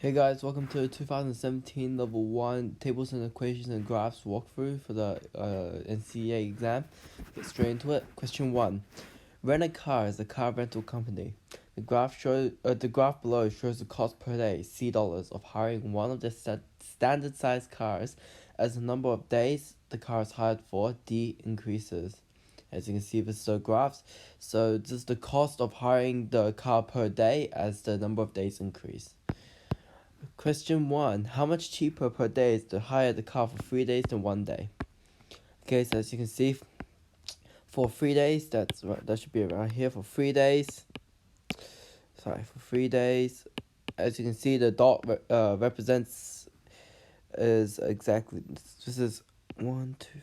Hey guys, welcome to the 2017 Level 1 Tables and Equations and Graphs walkthrough for the NCEA exam. Get straight into it. Question 1. Rent a car is a car rental company. The graph below shows the cost per day, C dollars, of hiring one of the standard size cars. As the number of days the car is hired for, D, increases. As you can see, this is the graphs. So this is the cost of hiring the car per day as the number of days increase. Question 1. How much cheaper per day is to hire the car for 3 days than 1 day? Okay, so as you can see, for 3 days, that should be around here. For 3 days, for 3 days, as you can see, the dot represents is exactly, this is 1, 2, 3,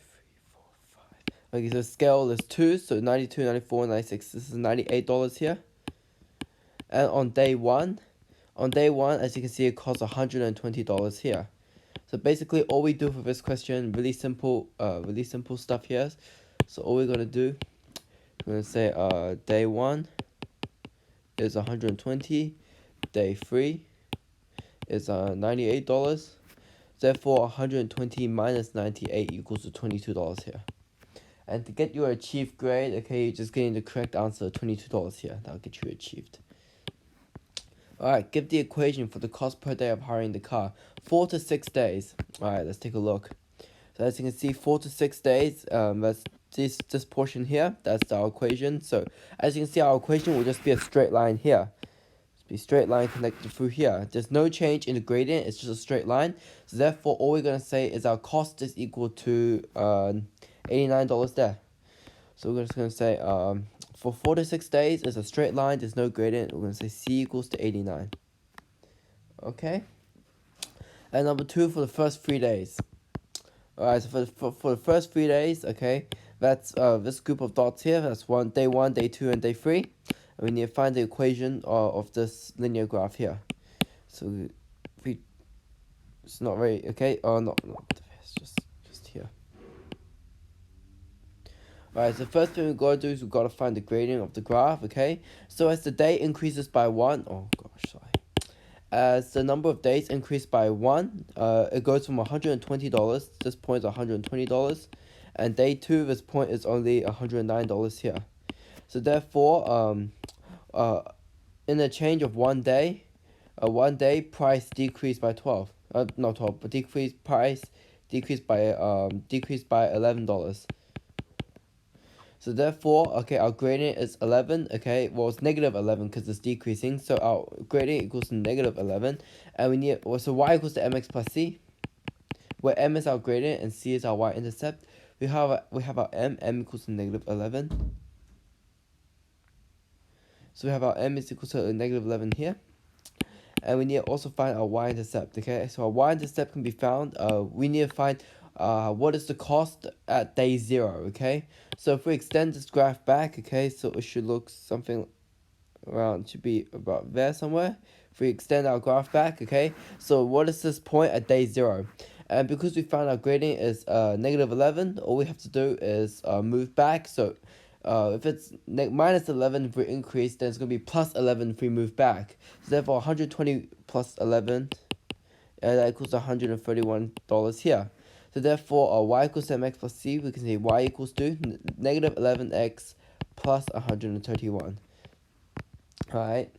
4, 5. Okay, so scale is 2, so 92, 94, 96. This is $98 here. And on day one, as you can see, it costs $120 here. So basically, all we do for this question, really simple stuff here. So all we're gonna do, we're gonna say day 1 is 120, day 3 is $98. Therefore, 120 minus 98 equals to $22 here. And to get your achieved grade, okay, you're just getting the correct answer, $22 here. That'll get you achieved. Alright, give the equation for the cost per day of hiring the car. 4 to 6 days. Alright, let's take a look. So as you can see, 4 to 6 days, that's this portion here, that's our equation. So as you can see, our equation will just be a straight line here. Just be a straight line connected through here. There's no change in the gradient, it's just a straight line. So therefore, all we're going to say is our cost is equal to $89 there. So we're just going to say for 4 to 6 days, it's a straight line, there's no gradient. We're going to say C equals to 89. Okay? And number 2 for the first 3 days. Alright, so for the first 3 days, okay, that's this group of dots here. That's day 1, day 2, and day 3. And we need to find the equation of this linear graph here. So it's not very, okay, it's just here. Alright, so the first thing we've got to do is we've got to find the gradient of the graph, okay? So as the day increases by 1, as the number of days increase by 1, it goes from $120, this point is $120, and day 2, this point is only $109 here. So therefore, in a change of 1 day, price decreased by 12, not 12, but decreased by $11. So therefore, okay, our gradient is 11, okay, well, it's negative 11 because it's decreasing, so our gradient equals to negative 11, and we need, so y equals to mx plus c, where m is our gradient and c is our y-intercept. We have our m equals to negative 11, so we have our m is equal to negative 11 here, and we need to also find our y-intercept, okay, so our y-intercept can be found, we need to find what is the cost at day 0, okay? So if we extend this graph back, okay, so it should look something around, should be about there somewhere. If we extend our graph back, okay, so what is this point at day 0? And because we found our gradient is negative 11, all we have to do is move back. So if it's minus 11 if we increase, then it's going to be plus 11 if we move back. So therefore, 120 plus 11, that equals $131 here. So therefore, y equals to mx plus c, we can say y equals to negative 11x plus 131. Alright,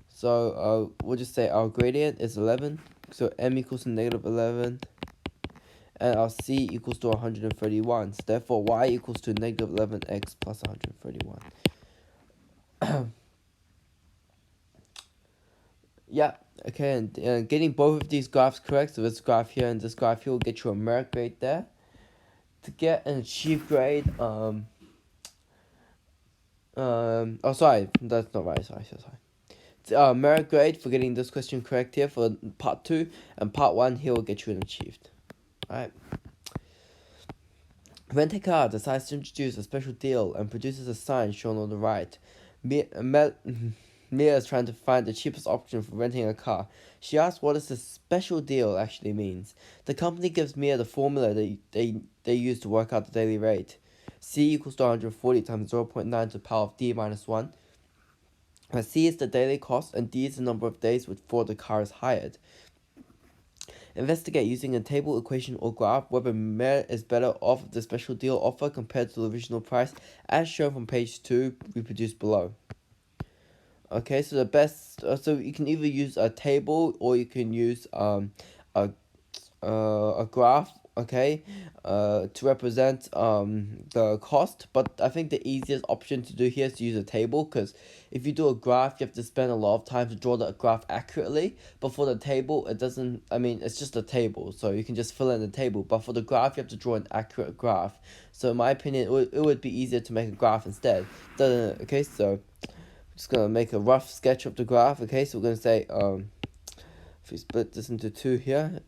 so we'll just say our gradient is 11, so m equals to negative 11, and our c equals to 131. So therefore, y equals to negative 11x plus 131. Yeah, okay, and getting both of these graphs correct, so this graph here and this graph here will get you a merit grade there. To get an achieved grade, oh sorry, that's not right, sorry. Merit grade for getting this question correct here for part 2, and part 1 here will get you an achieved. Alright. Rent a car decides to introduce a special deal and produces a sign shown on the right. Mia is trying to find the cheapest option for renting a car. She asks what this special deal actually means. The company gives Mia the formula that they use to work out the daily rate. C equals to 140 times 0.9 to the power of D minus 1. C is the daily cost, and D is the number of days before the car is hired. Investigate using a table, equation, or graph whether merit is better off the special deal offer compared to the original price, as shown from page 2, reproduced below. Okay, so the best, so you can either use a table or you can use a graph, okay, to represent the cost. But I think the easiest option to do here is to use a table, because if you do a graph, you have to spend a lot of time to draw the graph accurately. But for the table, it doesn't, I mean, it's just a table, so you can just fill in the table. But for the graph, you have to draw an accurate graph. So in my opinion, it would be easier to make a graph instead. Okay, so I'm just gonna make a rough sketch of the graph. Okay, so we're gonna say if we split this into 2 here,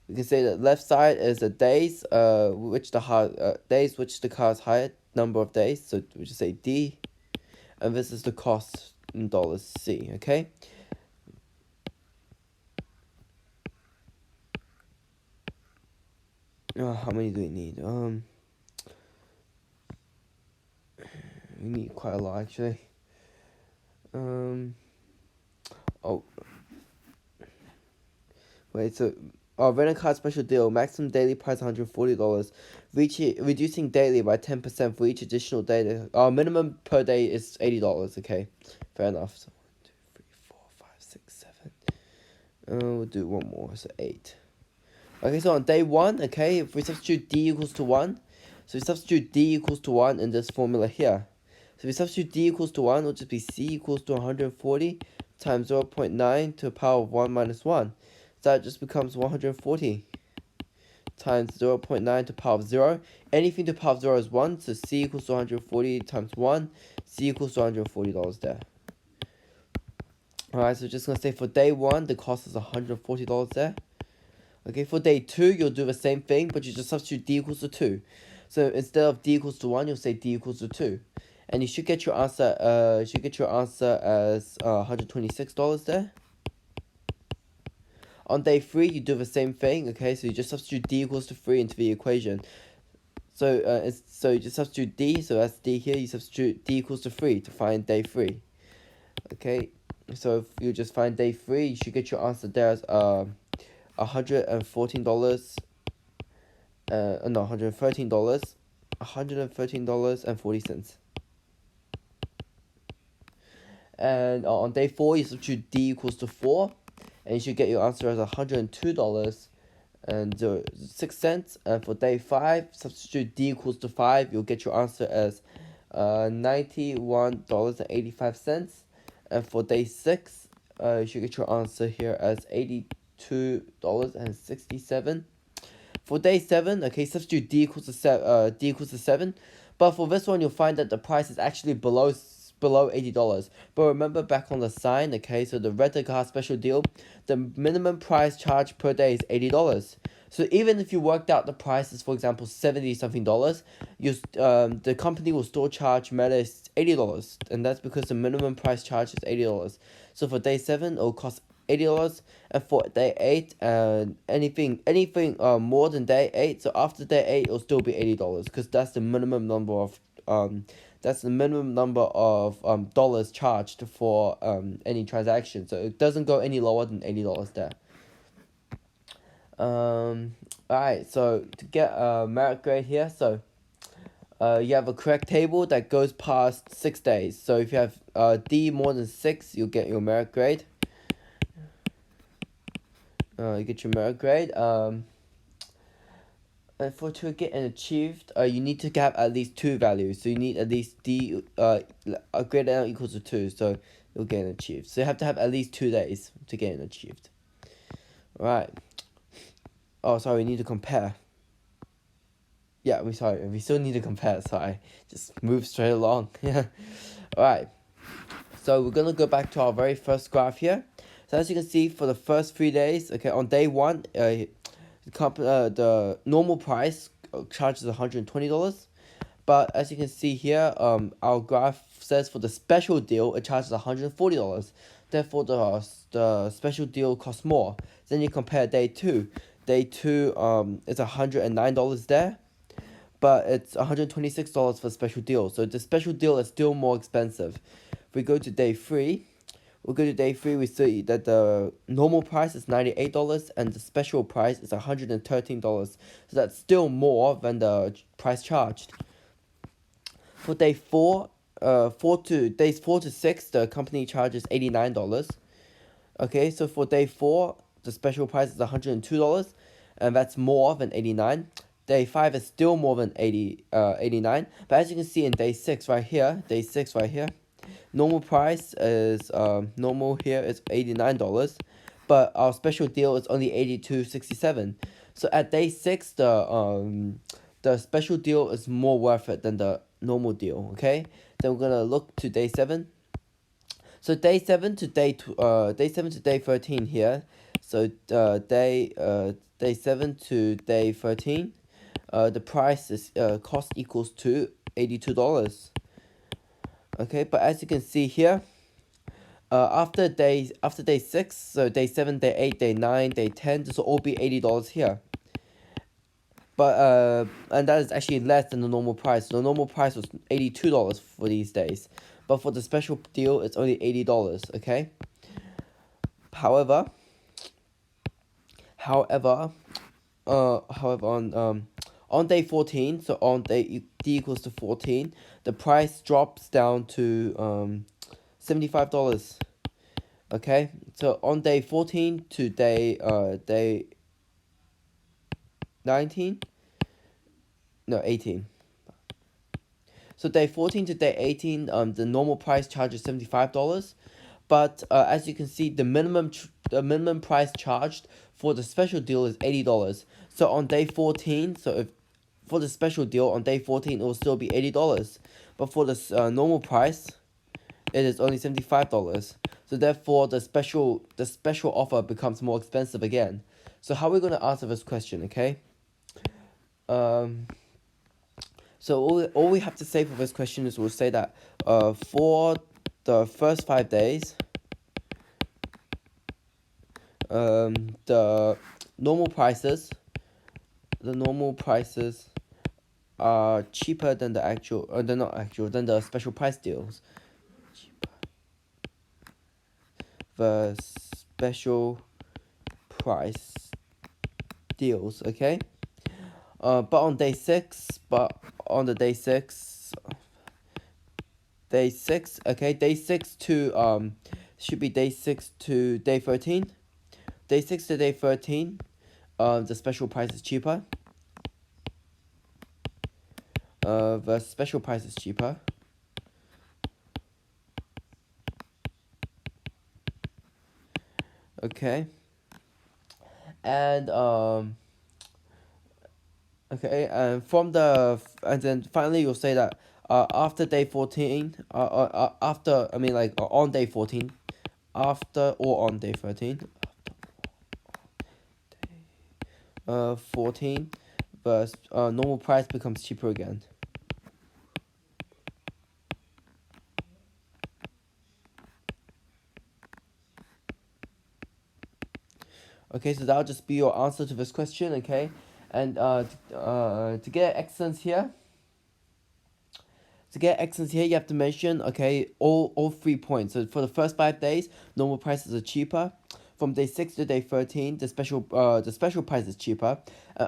we can say that left side is the days which the car is hired, number of days, so we just say D, and this is the cost in dollars, C. Okay, how many do we need? We need quite a lot, actually. Oh, wait, so rent a car special deal, maximum daily price $140, reducing daily by 10% for each additional day. Our minimum per day is $80. Okay, fair enough. So 1, 2, 3, 4, 5, 6, 7. We'll do one more, so 8. Okay, so on day 1, okay, if we substitute D equals to 1, so we substitute D equals to 1 in this formula here. So if we substitute D equals to 1, it'll just be C equals to 140 times 0.9 to the power of 1 minus 1. So that just becomes 140 times 0.9 to the power of 0. Anything to the power of 0 is 1, so C equals to 140 times 1. C equals to $140 there. Alright, so just going to say for day 1, the cost is $140 there. Okay, for day 2, you'll do the same thing, but you just substitute D equals to 2. So instead of D equals to 1, you'll say D equals to 2. And you should get your answer, as $126 there. On day 3, you do the same thing, okay? So you just substitute D equals to 3 into the equation. So so you just substitute D, so that's D here, you substitute D equals to 3 to find day 3. Okay, so if you just find day 3, you should get your answer there as $114, no, $113, $113.40. And on day 4, you substitute D equals to 4, and you should get your answer as $102.06. And for day 5, substitute D equals to 5, you'll get your answer as $91.85. And for day 6, you should get your answer here as $82.67. For day 7, okay, substitute D equals to 7. But for this one, you'll find that the price is actually below $80. But remember back on the sign, okay, so the rent-a-car special deal, the minimum price charged per day is $80. So even if you worked out the prices, for example, $70-something, the company will still charge Meta $80, and that's because the minimum price charge is $80. So for day 7, it'll cost $80, and for day 8, anything more than day 8, so after day 8, it'll still be $80, because that's the minimum number of dollars charged for any transaction. So it doesn't go any lower than $80 there. Alright, so to get a merit grade here, so you have a correct table that goes past 6 days. So if you have D more than 6, you'll get your merit grade. You get your merit grade. And to get an achieved, you need to have at least 2 values. So you need at least D greater than or equals to 2. So you'll get an achieved. So you have to have at least 2 days to get an achieved. Right. Oh, sorry, we need to compare. Yeah, we still need to compare. Sorry, just move straight along. Yeah. Alright. So we're gonna go back to our very first graph here. So as you can see, for the first 3 days, okay, on day 1, the normal price charges $120, but as you can see here, our graph says for the special deal it charges $140. Therefore, the special deal costs more. Then you compare day 2. Day 2, it's $109 there, but it's $126 for the special deal. So the special deal is still more expensive. If we go to day 3, we see that the normal price is $98 and the special price is $113. So that's still more than the price charged. For day 4, days 4 to 6, the company charges $89. Okay, so for day 4, the special price is $102, and that's more than 89. Day 5 is still more than 89. But as you can see in day 6 right here, normal price is normal here is $89, but our special deal is only $82.67. So at day 6, the special deal is more worth it than the normal deal. Okay, then we're gonna look to day 7. So day 7 to day 13 here. So day 7 to day 13, the price is cost equals to $82. Okay, but as you can see here, after day 6, so day 7, day 8, day 9, day 10, this will all be $80 here. But and that is actually less than the normal price. The normal price was $82 for these days, but for the special deal, it's only $80. Okay. However, on day 14, so on day d equals to 14, the price drops down to $75. Okay, so on day 14 to day 19, no 18. So day 14 to day 18, the normal price charges $75, but as you can see, the minimum price charged for the special deal is $80. So on day 14, so if for the special deal on day 14, it will still be $80, but for the normal price, it is only $75. So therefore, the special offer becomes more expensive again. So how are we gonna answer this question? Okay. So all we have to say for this question is we'll say that for the first 5 days, the normal prices are cheaper than the actual, they're not actual, than the special price deals. The special price deals, okay? But on day 6, okay, day 6 to should be day 6 to day 13. Day 6 to day 13, the special price is cheaper. The special price is cheaper. Okay. And okay, and and then finally you'll say that after day 14, on day 14, after or on day 13, 14, the normal price becomes cheaper again. Okay, so that'll just be your answer to this question, okay? And to get excellence here, you have to mention, okay, all 3 points. So for the first 5 days, normal prices are cheaper. From day 6 to day 13, the special price is cheaper.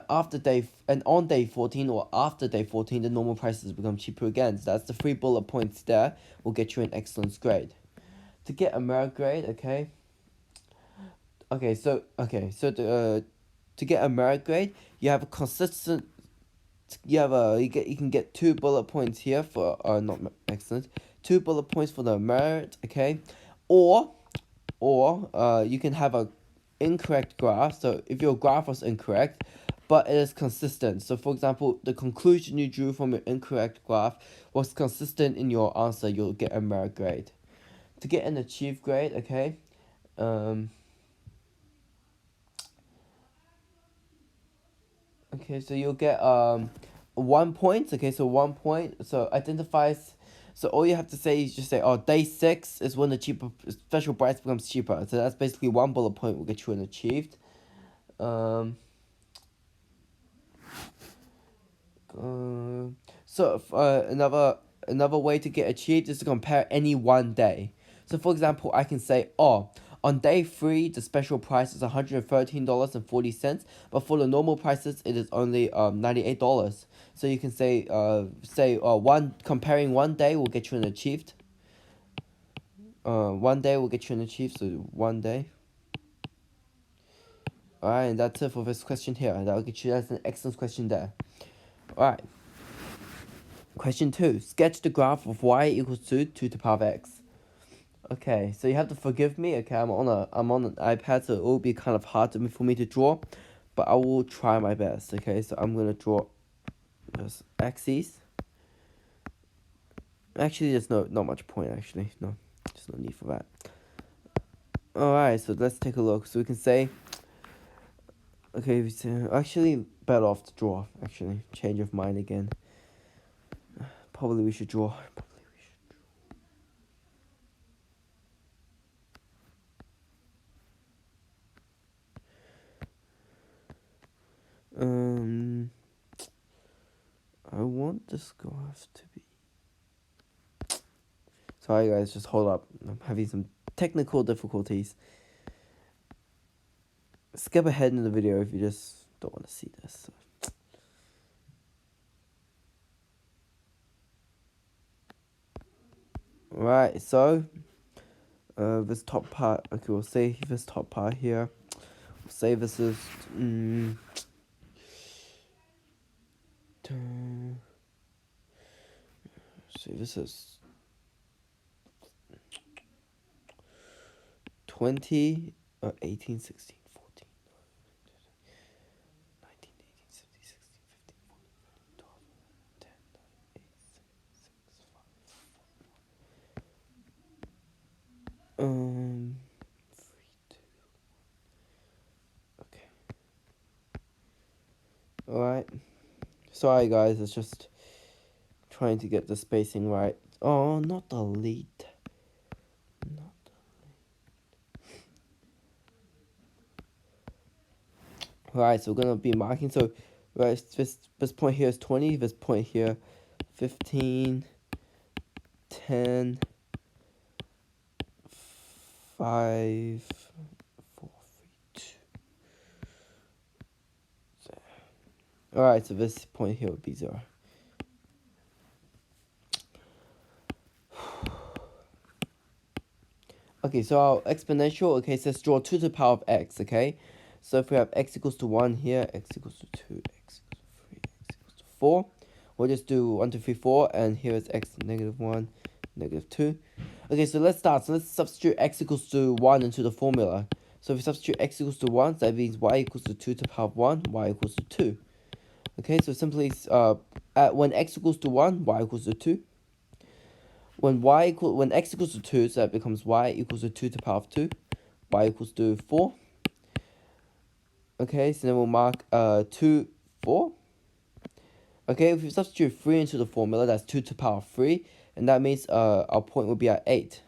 On day 14 or after day 14, the normal prices become cheaper again. So that's the 3 bullet points there. Will get you an excellence grade. To get a merit grade, okay. So to get a merit grade, you have a consistent. You can get 2 bullet points here for not excellent. 2 bullet points for the merit, okay, or you can have a incorrect graph. So if your graph was incorrect, but it is consistent. So for example, the conclusion you drew from your incorrect graph was consistent in your answer, you'll get a merit grade. To get an achieved grade, okay, okay, so you'll get 1 point. Okay, so 1 point. So identifies. So all you have to say is just say, oh, day 6 is when the special price becomes cheaper. So that's basically 1 bullet point will get you an achieved. So another another way to get achieved is to compare any one day. So for example, I can say, oh, on day 3, the special price is $113.40, but for the normal prices, it is only $98. So you can say comparing one day will get you an achieved. One day will get you an achieved, so one day. Alright, and that's it for this question here. That'll get you, that's an excellent question there. Alright. Question 2. Sketch the graph of y equals to 2 to the power of x. Okay, so you have to forgive me. Okay, I'm on an iPad, so it will be kind of hard for me to draw, but I will try my best. Okay, so I'm gonna draw this axes. Actually, there's not much point. Actually, no, there's no need for that. All right, so let's take a look. So we can say, okay, actually better off to draw. Actually, change of mind again. Probably we should draw. I want this graph to be. Sorry guys, just hold up. I'm having some technical difficulties. Skip ahead in the video if you just don't want to see this. Right, so this top part. Okay, we'll say this top part here. We'll say this is. See, this is 20, 18, 16, 14, 19, 18, 17, 16, 15, 14, 12, 10, 9, 8, 7, 6, 5, 3, 2, okay. Alright. Sorry guys, it's just trying to get the spacing right. Oh, not delete. Not delete. Right, so we're gonna be marking. So, right, this point here is 20. This point here, 15, 10, 5, 4, 3, 2. Alright, so this point here would be 0. Okay, so our exponential, okay, says draw 2 to the power of x, okay? So if we have x equals to 1 here, x equals to 2, x equals to 3, x equals to 4, we'll just do 1, 2, 3, 4, and here is x negative 1, negative 2. Okay, so let's start. So let's substitute x equals to 1 into the formula. So if we substitute x equals to 1, so that means y equals to 2 to the power of 1, y equals to 2. Okay, so simply, when x equals to 1, y equals to 2. When x equals to 2, so that becomes y equals to 2 to the power of 2, y equals to 4. Okay, so then we'll mark 2, 4. Okay, if we substitute 3 into the formula, that's 2 to the power of 3, and that means our point will be at 8.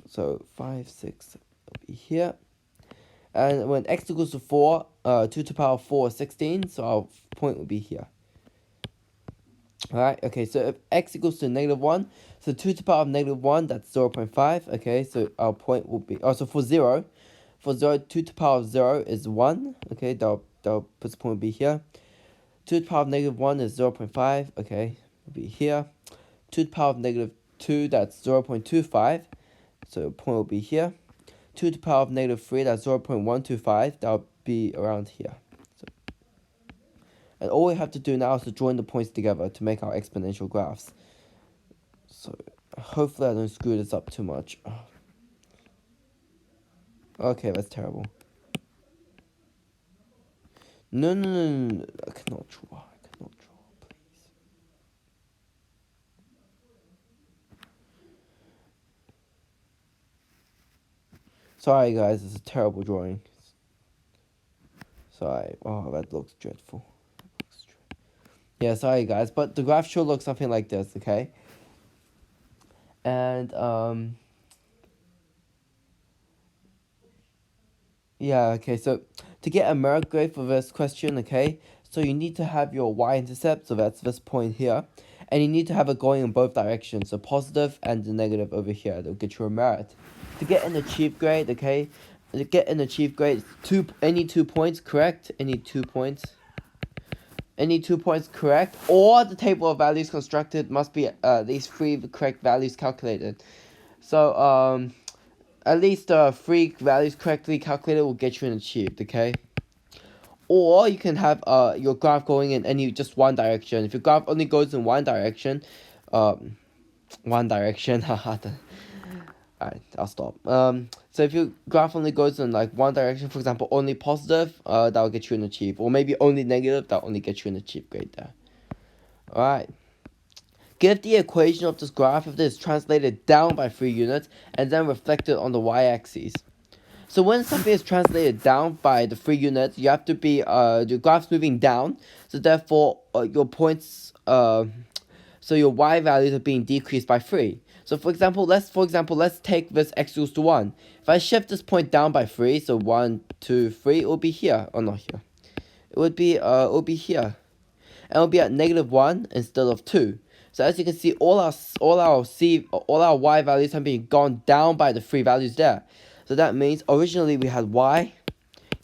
So 5, 6 will be here. And when x equals to 4, 2 to the power of 4 is 16, so our point will be here. Alright, okay, so if x equals to negative 1, so 2 to the power of negative 1, that's 0.5, okay, so our point will be, so for 0, 2 to the power of 0 is 1, okay, that'll put the point will be here. 2 to the power of negative 1 is 0.5, okay, will be here. 2 to the power of negative 2, that's 0.25, so the point will be here. 2 to the power of negative 3, that's 0.125, that'll be around here. And all we have to do now is to join the points together to make our exponential graphs. So hopefully I don't screw this up too much. Okay, that's terrible. No, I cannot draw, please. Sorry guys, it's a terrible drawing. Sorry, oh, that looks dreadful. Yeah, sorry guys, but the graph should look something like this, okay? And yeah, okay, so to get a merit grade for this question, okay, so you need to have your y-intercept, so that's this point here, and you need to have it going in both directions, so positive and the negative over here. That'll get you a merit. To get an achieved grade, okay, to get an achieved grade, any 2 points correct, any 2 points correct, or the table of values constructed must be these 3 correct values calculated. So at least 3 values correctly calculated will get you an achieved, okay? Or you can have your graph going in any just one direction. If your graph only goes in one direction, alright, I'll stop. So if your graph only goes in like one direction, for example, only positive, that will get you an achieve, or maybe only negative, that will only get you an achieve grade there. Alright. Give the equation of this graph if it is translated down by 3 units and then reflected on the y-axis. So when something is translated down by the 3 units, you have to be the graph's moving down. So therefore, your points, so your y values are being decreased by 3. So for example, let's take this x equals to 1. If I shift this point down by 3, so 1, 2, 3, it will be here, or not here. It would be here, and it will be at -1 instead of 2. So as you can see, all our y values have been gone down by the 3 values there. So that means originally we had y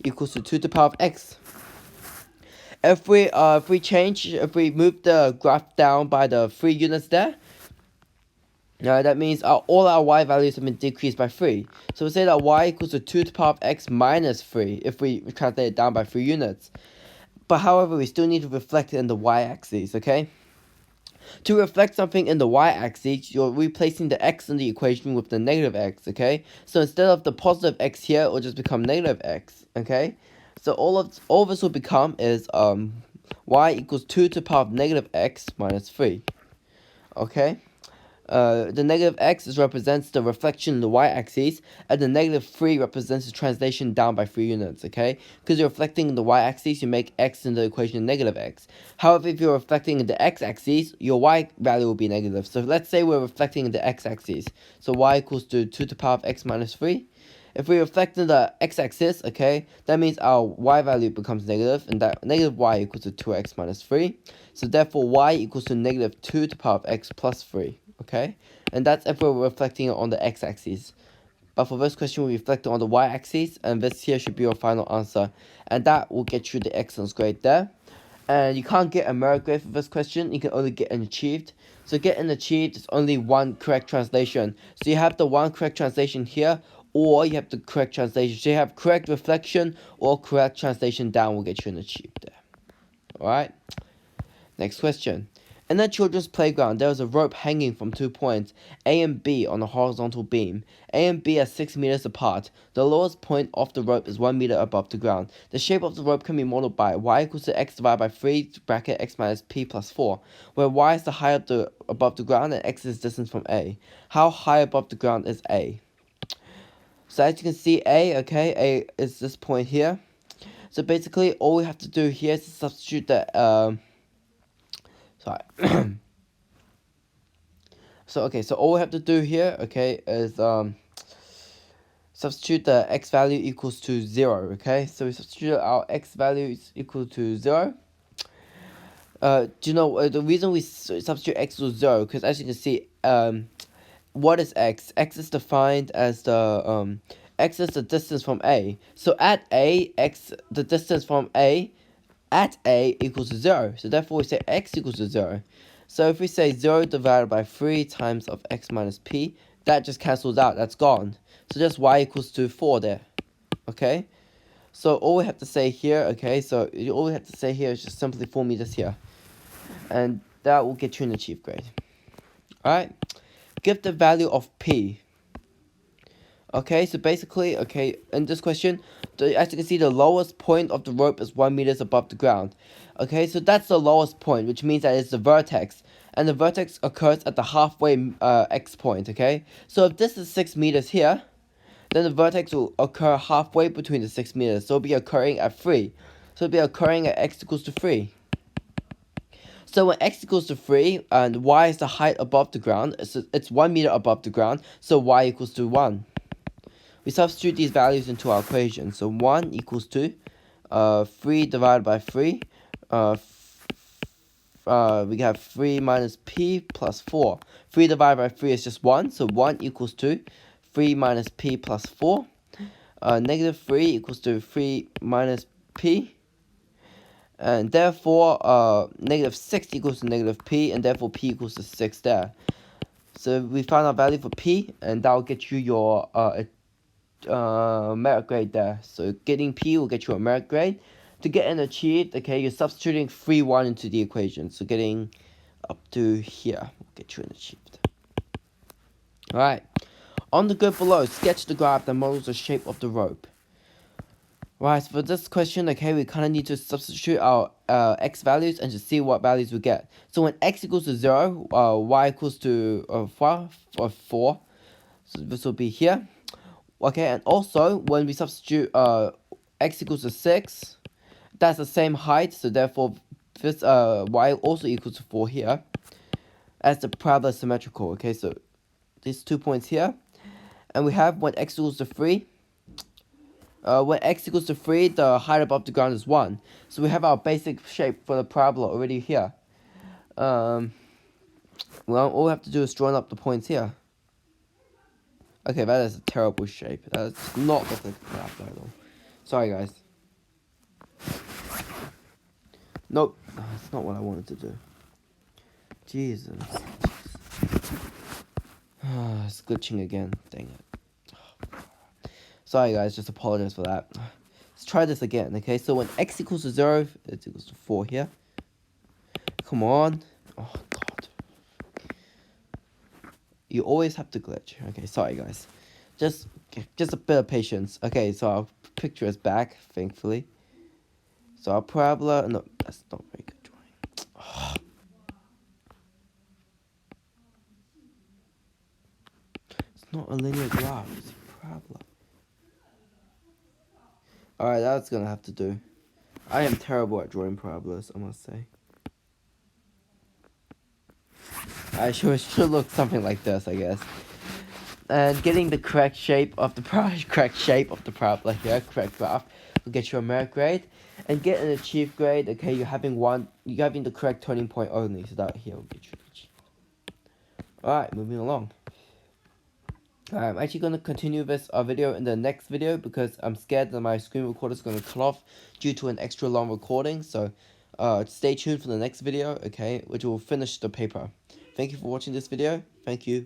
equals to 2 to the power of x. If we move the graph down by the 3 units there, that means all our y values have been decreased by 3. So we say that y equals to 2 to the power of x minus 3 if we translate it down by 3 units. But however, we still need to reflect it in the y-axis, okay? To reflect something in the y-axis, you're replacing the x in the equation with the negative x, okay? So instead of the positive x here, it will just become negative x, okay? So all this will become is y equals 2 to the power of negative x minus 3, okay? The negative x represents the reflection in the y-axis, and the negative 3 represents the translation down by 3 units, okay? Because you're reflecting in the y-axis, you make x in the equation negative x. However, if you're reflecting in the x-axis, your y value will be negative. So let's say we're reflecting in the x-axis. So y equals to 2 to the power of x minus 3. If we reflect in the x-axis, okay, that means our y value becomes negative, and that negative y equals to 2x minus 3. So therefore, y equals to negative 2 to the power of x plus 3. Okay, and that's if we're reflecting it on the x-axis. But for this question, we reflect it on the y-axis, and this here should be your final answer. And that will get you the excellence grade there. And you can't get a merit grade for this question, you can only get an achieved. So get an achieved is only one correct translation. So you have the one correct translation here, or you have the correct translation. So you have correct reflection or correct translation down will get you an achieved there. Alright, next question. In a children's playground, there is a rope hanging from 2 points, A and B, on a horizontal beam. A and B are 6 meters apart. The lowest point of the rope is 1 meter above the ground. The shape of the rope can be modeled by y equals to x divided by 3 bracket x minus p plus 4, where y is the height above the ground and x is distance from A. How high above the ground is A? So as you can see, A is this point here. So basically, all we have to do here is to substitute the So all we have to do here, okay, is substitute the x value equals to 0, okay? So we substitute our x value is equal to 0. Do you know the reason we substitute x to 0? Because as you can see, what is x? X is defined as the x is the distance from A. So at A, the distance from A at A equals to 0. So therefore we say x equals to 0. So if we say 0 divided by 3 times of x minus p, that just cancels out, that's gone. So just y equals to 4 there, okay? So all we have to say here, okay, so all we have to say here is just simply 4 meters here. And that will get you an achieved grade. Alright, give the value of p. Okay, so basically, okay, in this question, as you can see, the lowest point of the rope is 1 meters above the ground. Okay, so that's the lowest point, which means that it's the vertex. And the vertex occurs at the halfway x point, okay? So if this is 6 meters here, then the vertex will occur halfway between the 6 meters. So it'll be occurring at 3. So it'll be occurring at x equals to 3. So when x equals to 3, and y is the height above the ground, it's 1 meter above the ground, so y equals to 1. We substitute these values into our equation. So 1 equals to 3 divided by 3. we have 3 minus p plus 4. 3 divided by 3 is just 1, so 1 equals to 3 minus p plus 4. Negative 3 equals to 3 minus p. And therefore, negative 6 equals to negative p, and therefore p equals to 6 there. So we found our value for p, and that will get you your merit grade there. So getting p will get you a merit grade. To get an achieved, okay, you're substituting 3, 1 into the equation. So getting up to here will get you an achieved. Alright. On the grid below, sketch the graph that models the shape of the rope. Right, so for this question, okay, we kind of need to substitute our x values and just see what values we get. So when x equals to 0, y equals to 4, so this will be here. Okay, and also when we substitute x equals to 6, that's the same height, so therefore this y also equals to 4 here, as the parabola is symmetrical. Okay, so these 2 points here, and we have when x equals to 3. When x equals to 3, the height above the ground is 1. So we have our basic shape for the parabola already here. Well, all we have to do is join up the points here. Okay, that is a terrible shape. That does not look like a parabola at all. Sorry, guys. Nope, that's not what I wanted to do. Jesus. It's glitching again. Dang it. Sorry guys, just apologize for that. Let's try this again, okay? So when x equals to 0, it equals to 4 here. Come on. Oh, God. You always have to glitch. Okay, sorry guys. Just a bit of patience. Okay, so our picture is back, thankfully. So our parabola... No, that's not very good drawing. Oh. It's not a linear graph, it's a parabola. Alright, that's gonna have to do. I am terrible at drawing parabolas, I must say. I should look something like this, I guess. And getting the correct shape of the parabola here, correct graph, will get you a merit grade. And get an achieved grade, okay, you're having the correct turning point only, so that here will get you achieved. Alright, moving along. I'm actually going to continue this video in the next video because I'm scared that my screen recorder is going to cut off due to an extra long recording. So stay tuned for the next video, okay, which will finish the paper. Thank you for watching this video. Thank you.